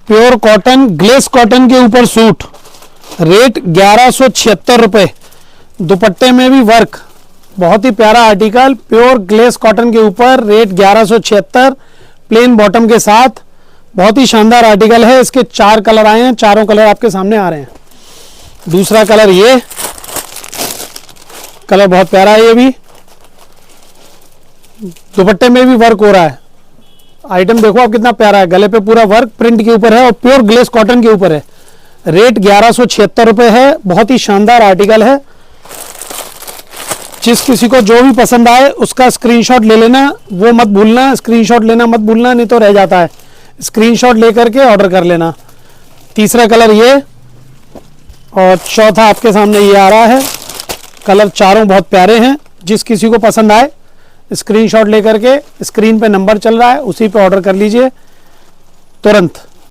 Pure cotton glace cotton के ऊपर suit, rate 1176 रुपये। दुपट्टे में भी वर्क, बहुत ही प्यारा आर्टिकल, प्योर ग्लेस कॉटन के ऊपर, रेट 1176, प्लेन बॉटम के साथ, बहुत ही शानदार आर्टिकल है। इसके 4 कलर आए हैं, चारों कलर आपके सामने आ रहे हैं। दूसरा कलर ये कलर बहुत प्यारा है, ये भी दुपट्टे में भी वर्क हो रहा है। आइटम देखो आप कितना प्यारा है, गले पे पूरा वर्क प्रिंट के ऊपर है और प्योर ग्लेस कॉटन के ऊपर है। रेट 1176 रुपये है, बहुत ही शानदार आर्टिकल है। जिस किसी को जो भी पसंद आए उसका स्क्रीनशॉट ले लेना, वो मत भूलना, स्क्रीनशॉट लेना मत भूलना, नहीं तो रह जाता है। स्क्रीनशॉट लेकर के ऑर्डर कर लेना। तीसरा कलर ये और चौथा आपके सामने ये आ रहा है। कलर चारों बहुत प्यारे हैं, जिस किसी को पसंद आए स्क्रीनशॉट लेकर के स्क्रीन पे नंबर चल रहा है, उसी पे ऑर्डर कर लीजिए तुरंत।